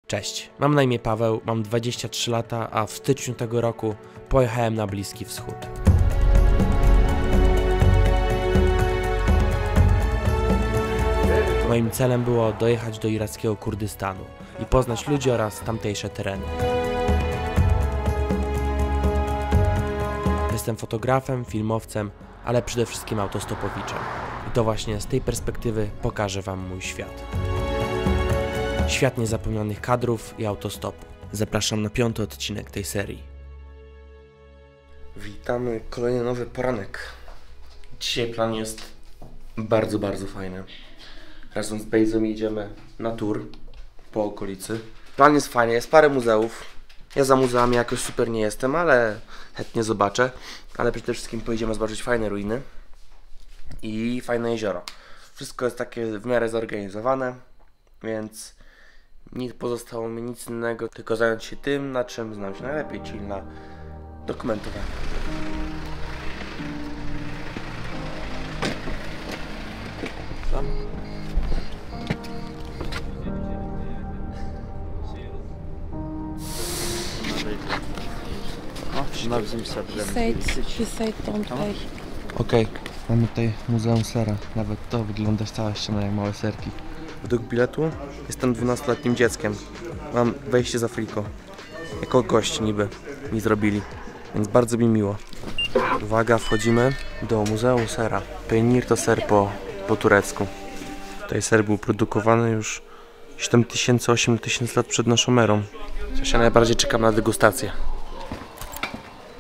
Cześć, mam na imię Paweł, mam 23 lata, a w styczniu tego roku pojechałem na Bliski Wschód. Moim celem było dojechać do irackiego Kurdystanu i poznać ludzi oraz tamtejsze tereny. Jestem fotografem, filmowcem, ale przede wszystkim autostopowiczem. I to właśnie z tej perspektywy pokażę Wam mój świat. Świat niezapomnianych kadrów i autostopu. Zapraszam na 5. odcinek tej serii. Witamy, kolejny nowy poranek. Dzisiaj plan jest bardzo fajny. Razem z Bejzą idziemy na tour po okolicy. Plan jest fajny, jest parę muzeów. Ja za muzeami jakoś super nie jestem, ale chętnie zobaczę. Ale przede wszystkim pojedziemy zobaczyć fajne ruiny i fajne jezioro. Wszystko jest takie w miarę zorganizowane, więc nie pozostało mi nic innego, tylko zająć się tym, na czym znam się najlepiej, czyli na dokumentowaniu. Okej, mamy tutaj Muzeum Sera. Nawet to wygląda cała ściana jak małe serki. Według biletu jestem 12-letnim dzieckiem. Mam wejście z Afriką. Jako gość niby mi zrobili, więc bardzo mi miło. Uwaga, wchodzimy do Muzeum Sera. Peynir to ser po turecku. Tutaj ser był produkowany już 7000-8000 lat przed naszą erą. Chociaż ja najbardziej czekam na degustację.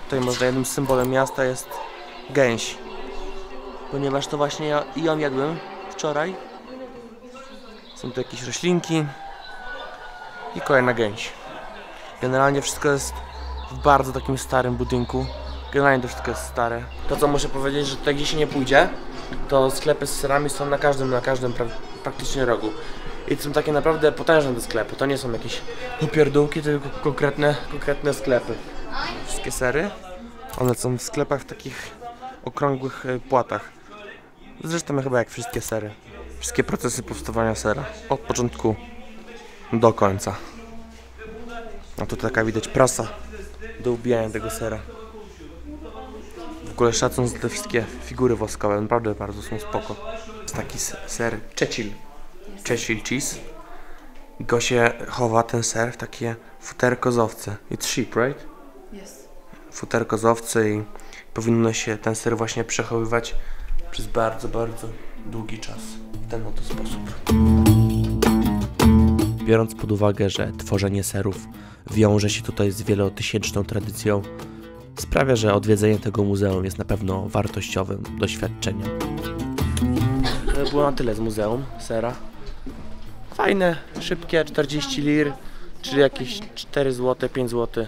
Tutaj może jednym symbolem miasta jest gęś. Ponieważ to właśnie ją jadłem wczoraj. Są tu jakieś roślinki i kolejna gęś. Generalnie wszystko jest w bardzo takim starym budynku. Generalnie to wszystko jest stare. To co muszę powiedzieć, że tutaj gdzie się nie pójdzie, to sklepy z serami są na każdym praktycznie rogu. I to są takie naprawdę potężne te sklepy. To nie są jakieś popierdółki, tylko konkretne sklepy. Wszystkie sery, one są w sklepach w takich okrągłych płatach. Zresztą chyba jak wszystkie sery. Wszystkie procesy powstawania sera. Od początku do końca. A tu taka widać prasa do ubijania tego sera. W ogóle szacun za te wszystkie figury woskowe. Naprawdę bardzo są spoko. Jest taki ser Cheshire cheese. Go się chowa ten ser w takie futerko z owcy. It's sheep, right? Yes. Futerko z owcy i powinno się ten ser właśnie przechowywać przez bardzo długi czas. W ten oto sposób. Biorąc pod uwagę, że tworzenie serów wiąże się tutaj z wielotysięczną tradycją, sprawia, że odwiedzenie tego muzeum jest na pewno wartościowym doświadczeniem. To było na tyle z Muzeum Sera. Fajne, szybkie, 40 lir, czyli jakieś 4 zł, 5 zł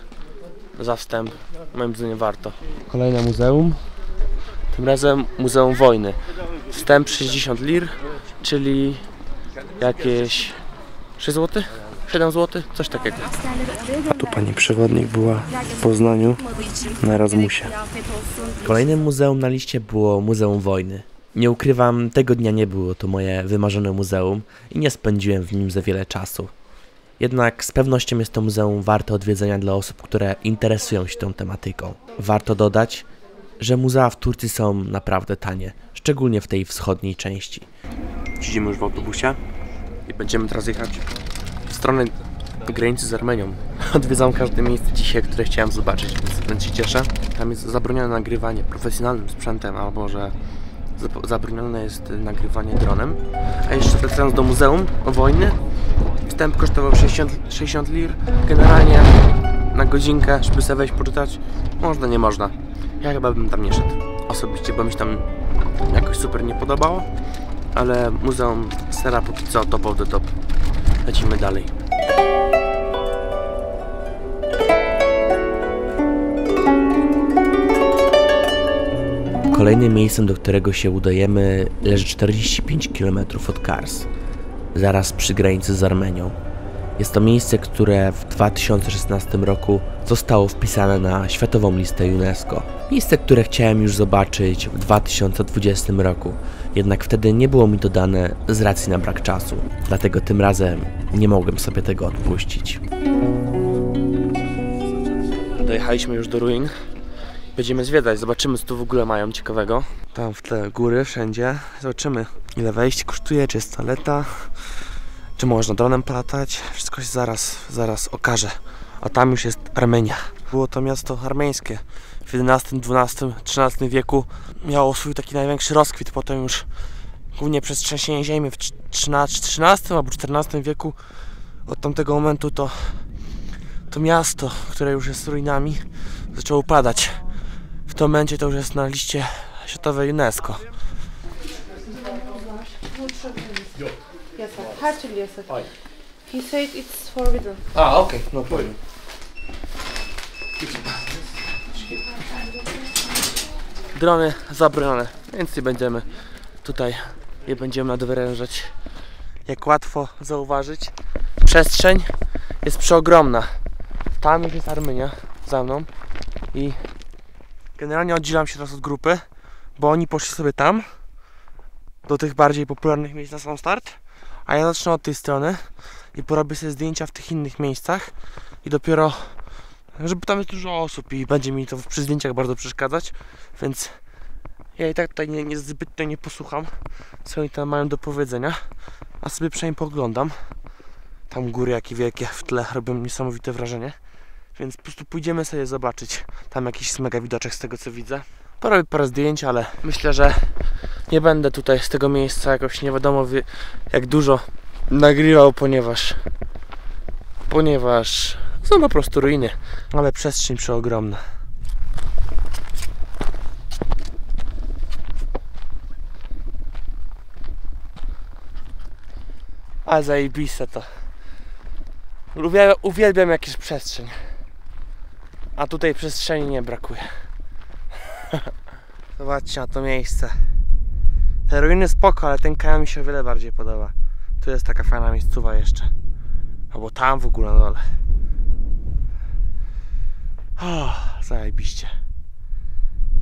za wstęp. Moim zdaniem warto. Kolejne muzeum. Tym razem Muzeum Wojny. Wstęp 60 lir, czyli jakieś 6 zł? 7 zł? Coś takiego. A tu pani przewodnik była w Poznaniu na Erasmusie. Kolejnym muzeum na liście było Muzeum Wojny. Nie ukrywam, tego dnia nie było to moje wymarzone muzeum i nie spędziłem w nim za wiele czasu. Jednak z pewnością jest to muzeum warte odwiedzenia dla osób, które interesują się tą tematyką. Warto dodać, że muzea w Turcji są naprawdę tanie, szczególnie w tej wschodniej części. Siedzimy już w autobusie i będziemy teraz jechać w stronę granicy z Armenią. Odwiedzam każde miejsce dzisiaj, które chciałem zobaczyć, więc się cieszę. Tam jest zabronione nagrywanie profesjonalnym sprzętem, albo że zabronione jest nagrywanie dronem. A jeszcze wracając do Muzeum Wojny, wstęp kosztował 60 lir. Generalnie na godzinkę, żeby sobie wejść poczytać, można, nie można. Ja chyba bym tam nie szedł osobiście, bo mi się tam jakoś super nie podobało. Ale Muzeum Sera póki co top of the top. Lecimy dalej. Kolejnym miejscem, do którego się udajemy, leży 45 km od Kars, zaraz przy granicy z Armenią. Jest to miejsce, które w 2016 roku zostało wpisane na Światową Listę UNESCO. Miejsce, które chciałem już zobaczyć w 2020 roku, jednak wtedy nie było mi to dane z racji na brak czasu. Dlatego tym razem nie mogłem sobie tego odpuścić. Dojechaliśmy już do ruin. Będziemy zwiedzać, zobaczymy co tu w ogóle mają ciekawego. Tam w tle góry, wszędzie. Zobaczymy ile wejście kosztuje, czy jest toaleta, czy można dronem polatać. Wszystko się zaraz okaże. A tam już jest Armenia. Było to miasto armeńskie. W XI, XII, XIII wieku miało swój taki największy rozkwit. Potem już głównie przez trzęsienie ziemi w XIII albo XIV wieku. Od tamtego momentu to miasto, które już jest ruinami, zaczęło upadać. W tym momencie to już jest na liście światowej UNESCO. He said it's forbidden. Okay, no problem. Drony zabronione, więc nie będziemy nadwyrężać. Jak łatwo zauważyć, przestrzeń jest przeogromna. Tam już jest Armenia za mną i generalnie oddzielam się teraz od grupy, bo oni poszli sobie tam do tych bardziej popularnych miejsc na sam start, a ja zacznę od tej strony i porobię sobie zdjęcia w tych innych miejscach i dopiero, żeby tam jest dużo osób i będzie mi to przy zdjęciach bardzo przeszkadzać, więc ja i tak tutaj zbytnio nie posłucham, co oni tam mają do powiedzenia, a sobie przynajmniej pooglądam. Tam góry jakie wielkie w tle robią niesamowite wrażenie, więc po prostu pójdziemy sobie zobaczyć. Tam jakiś jest mega widoczek z tego co widzę. Porobię parę zdjęć, ale myślę, że nie będę tutaj z tego miejsca jakoś nie wiadomo jak dużo nagrywał, ponieważ są po prostu ruiny, ale przestrzeń przeogromna. A zajebiste to. Uwielbiam jak jest przestrzeń. A tutaj przestrzeni nie brakuje. Zobaczcie na to miejsce. Te ruiny spoko, ale ten kanał mi się o wiele bardziej podoba. Tu jest taka fajna miejscowa jeszcze. Albo tam w ogóle na dole. O, zajebiście.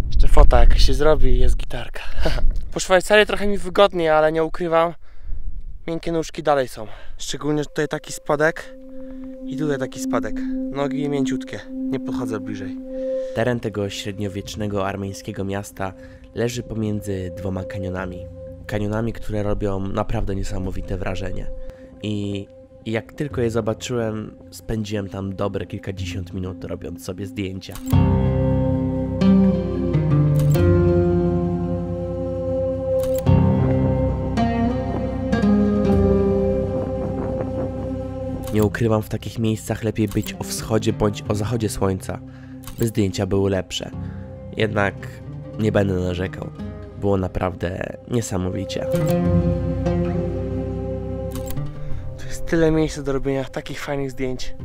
Jeszcze fota jakaś się zrobi i jest gitarka. Po Szwajcarii trochę mi wygodniej, ale nie ukrywam, miękkie nóżki dalej są. Szczególnie tutaj taki spadek i tutaj taki spadek. Nogi mięciutkie, nie podchodzę bliżej. Teren tego średniowiecznego armeńskiego miasta leży pomiędzy dwoma kanionami. Kanionami, które robią naprawdę niesamowite wrażenie. I jak tylko je zobaczyłem, spędziłem tam dobre kilkadziesiąt minut robiąc sobie zdjęcia. Nie ukrywam, w takich miejscach lepiej być o wschodzie bądź o zachodzie słońca, by zdjęcia były lepsze. Jednak nie będę narzekał. Było naprawdę niesamowicie. Tu jest tyle miejsca do robienia takich fajnych zdjęć.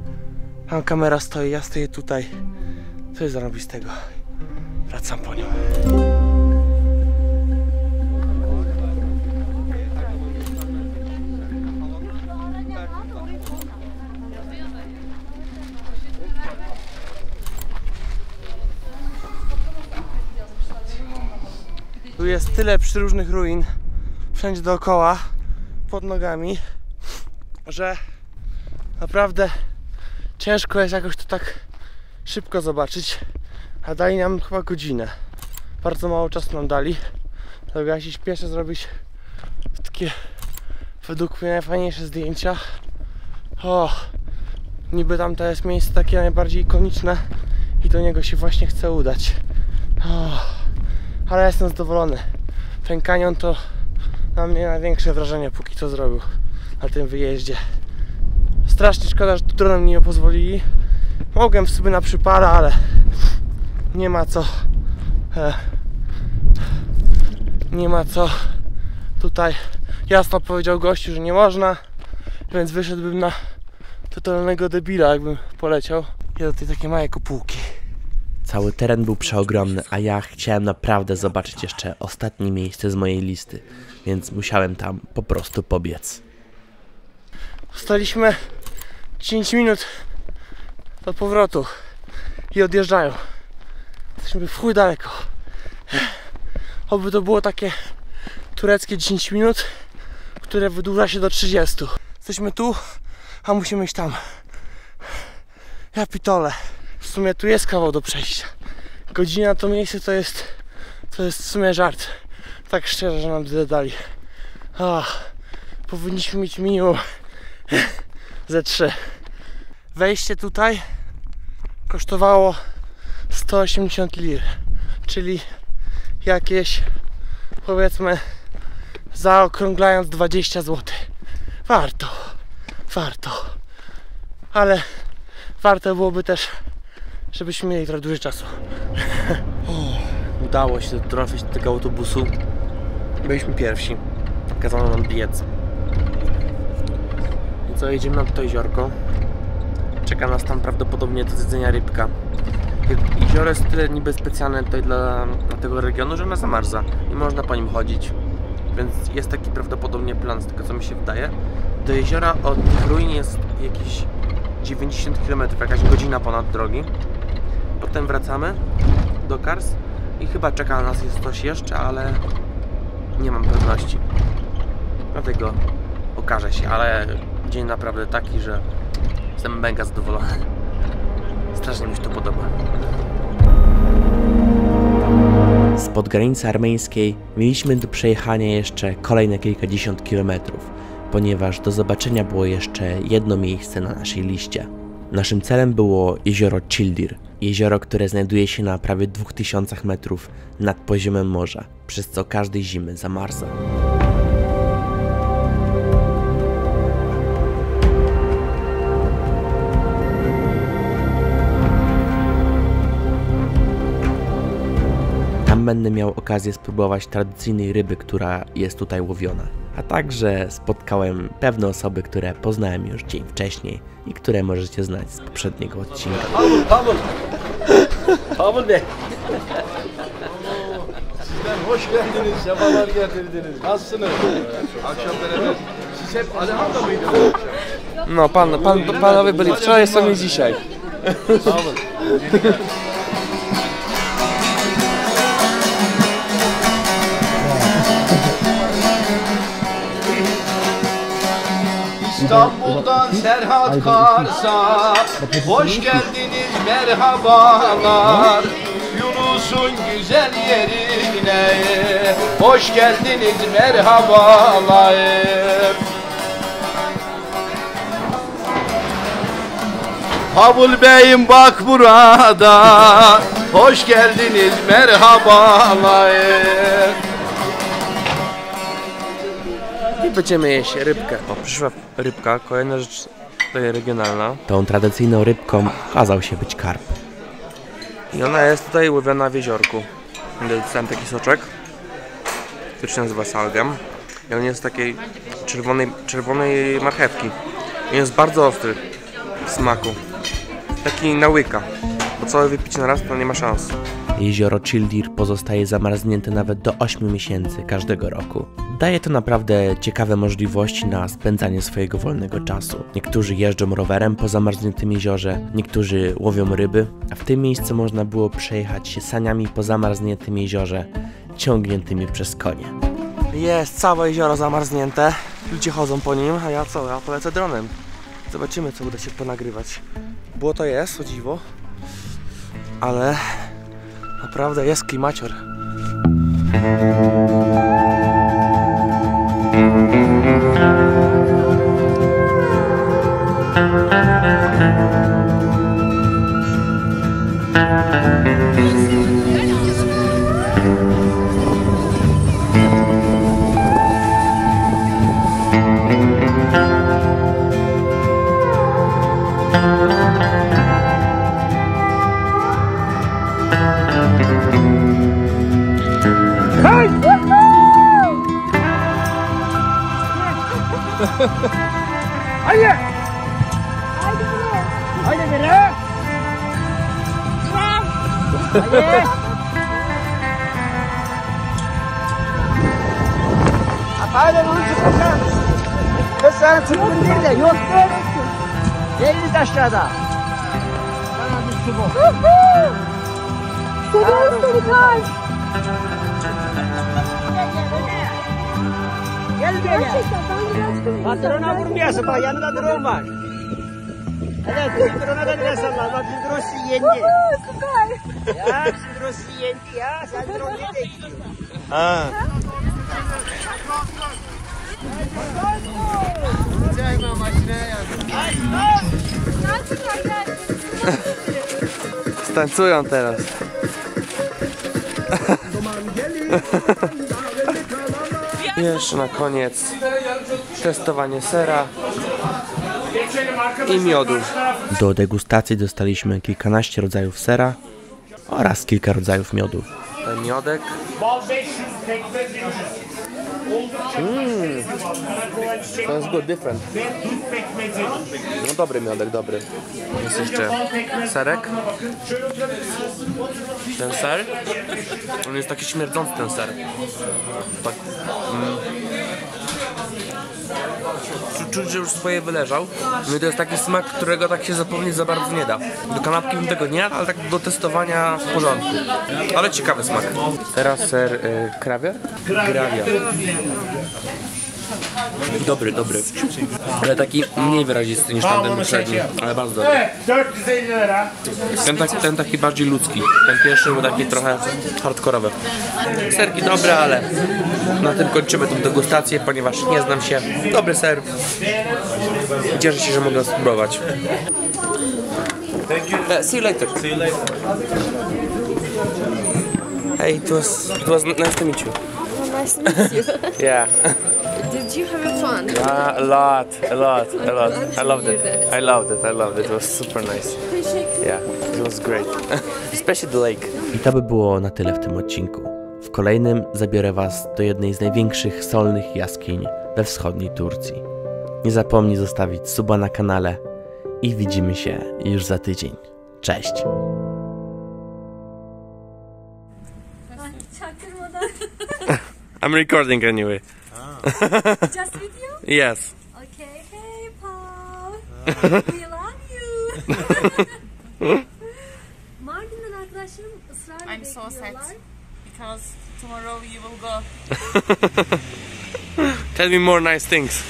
Tam kamera stoi, ja stoję tutaj. Co jest zarobistego? Wracam po nią. Tu jest tyle przyróżnych ruin wszędzie dookoła, pod nogami, że naprawdę ciężko jest jakoś to tak szybko zobaczyć, a dali nam chyba godzinę. Bardzo mało czasu nam dali, dlatego ja się śpieszę zrobić takie według mnie najfajniejsze zdjęcia. O, niby tam to jest miejsce takie najbardziej ikoniczne i do niego się właśnie chcę udać. O, ale ja jestem zadowolony. Ten kanion to na mnie największe wrażenie póki co zrobił na tym wyjeździe. Strasznie szkoda, że tu dronem nie pozwolili. Mogłem sobie na przypale, ale nie ma co. Nie ma co. Tutaj jasno powiedział gościu, że nie można, więc wyszedłbym na totalnego debila, jakbym poleciał. Ja do tej takiej małej kopułki. Cały teren był przeogromny, a ja chciałem naprawdę zobaczyć jeszcze ostatnie miejsce z mojej listy, więc musiałem tam po prostu pobiec. Dostaliśmy 10 minut do powrotu i odjeżdżają. Jesteśmy w chuj daleko. Oby to było takie tureckie 10 minut, które wydłuża się do 30. Jesteśmy tu, a musimy iść tam. Ja pitole. W sumie tu jest kawał do przejścia. Godzina to miejsce to jest w sumie żart. Tak szczerze, że nam tyle dali. Powinniśmy mieć minimum ze 3. Wejście tutaj kosztowało 180 lir, czyli jakieś, powiedzmy, zaokrąglając 20 zł. Warto. Ale warto byłoby też, żebyśmy mieli trochę dłużej czasu. Udało się trafić do tego autobusu. Byliśmy pierwsi. Kazano nam biec. I co, jedziemy na to jeziorko. Czeka nas tam prawdopodobnie do zjedzenia rybka. Jezioro jest tyle niby specjalne tutaj dla tego regionu, że ona zamarza i można po nim chodzić. Więc jest taki prawdopodobnie plan, z tego co mi się wydaje. Do jeziora od tych ruin jest jakieś 90 km, jakaś godzina ponad drogi. Potem wracamy do Kars i chyba czeka na nas jest coś jeszcze, ale nie mam pewności. Dlatego okaże się, ale dzień naprawdę taki, że jestem mega zadowolony. Strasznie mi się to podoba. Spod granicy armeńskiej mieliśmy do przejechania jeszcze kolejne kilkadziesiąt kilometrów, ponieważ do zobaczenia było jeszcze jedno miejsce na naszej liście. Naszym celem było jezioro Childir, jezioro, które znajduje się na prawie 2000 metrów nad poziomem morza, przez co każdej zimy zamarza. Tam będę miał okazję spróbować tradycyjnej ryby, która jest tutaj łowiona. A także spotkałem pewne osoby, które poznałem już dzień wcześniej i które możecie znać z poprzedniego odcinka. Pamul Bey. Sizler hoş geldiniz, sefalar getirdiniz. Nasılsınız? Akşam beraber. Siz hep Alehan'da mıydınız? No, panowie byli wczoraj, są i dzisiaj. Pamul. İstanbul'dan Serhat Kars'a hoş geldiniz, merhabalar. Yunus'un güzel yerine hoş geldiniz, merhabalar. Pamul Bey'im bak burada, hoş geldiniz, merhabalar. I będziemy jeść rybkę. O, przyszła rybka, kolejna rzecz tutaj regionalna. Tą tradycyjną rybką okazał się być karp. I ona jest tutaj łowiona w jeziorku. Dostałem taki soczek, który się nazywa salgam. I on jest z takiej czerwonej marchewki. I jest bardzo ostry w smaku. Taki na łyka. Bo całe wypić na raz to nie ma szans. Jezioro Childir pozostaje zamarznięte nawet do 8 miesięcy każdego roku. Daje to naprawdę ciekawe możliwości na spędzanie swojego wolnego czasu. Niektórzy jeżdżą rowerem po zamarzniętym jeziorze, niektórzy łowią ryby, a w tym miejscu można było przejechać się saniami po zamarzniętym jeziorze, ciągniętymi przez konie. Jest całe jezioro zamarznięte. Ludzie chodzą po nim, a ja co? Ja polecę dronem. Zobaczymy, co uda się ponagrywać. Błoto jest, o dziwo, ale naprawdę jest klimacior. Deniz aşağıda. Seviyorum seni kay. Gel böyle. Gerçekten ben biraz Patrona vurmayasın bak yanında drone var. Evet şimdi drone'a da biraz salla. Bak şimdi drone sizi yendi. Süper. Ya şimdi drone sizi yendi ya. Sen drone nerede gidiyorsun? Ha. Tańcują teraz. I jeszcze na koniec testowanie sera i miodu. Do degustacji dostaliśmy kilkanaście rodzajów sera oraz kilka rodzajów miodu. Ten miodek. To jest good, different. No dobry miodek, dobry. Jest jeszcze serek. Ten ser. On jest taki śmierdzący, ten ser. Tak. Czuć, że już swoje wyleżał. No i to jest taki smak, którego tak się zapomnieć za bardzo nie da. Do kanapki bym tego nie jadł, ale tak do testowania w porządku. Ale ciekawy smak. Teraz ser krawier? Grawier. Dobry, dobry. Ale taki mniej wyrazisty niż tamten poprzedni. Ale bardzo dobry. Ten taki bardziej ludzki. Ten pierwszy był taki trochę hardkorowy. Serki dobre, ale na tym kończymy tę degustację, ponieważ nie znam się. Dobry ser. Cieszę się, że mogę spróbować. See you later. See you later. Hey, it was nice to meet you. Nice to meet you. Yeah. Did you have fun? A lot. I loved it. It was super nice. Yeah, it was great. Especially the lake. I to by było na tyle w tym odcinku. W kolejnym zabiorę Was do jednej z największych solnych jaskiń we wschodniej Turcji. Nie zapomnij zostawić suba na kanale i widzimy się już za tydzień. Cześć! I'm recording anyway. Just with you? Yes. Okay, hey Paul. We love you. Mardin'den arkadaşlarım ısrarla I'm so bekliyorlar. sad because tomorrow you will go. Tell me more nice things.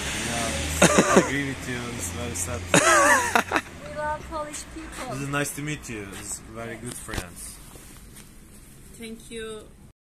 I agree with you. It's very sad. We love Polish people. It's nice to meet you. It's very good friends. Thank you.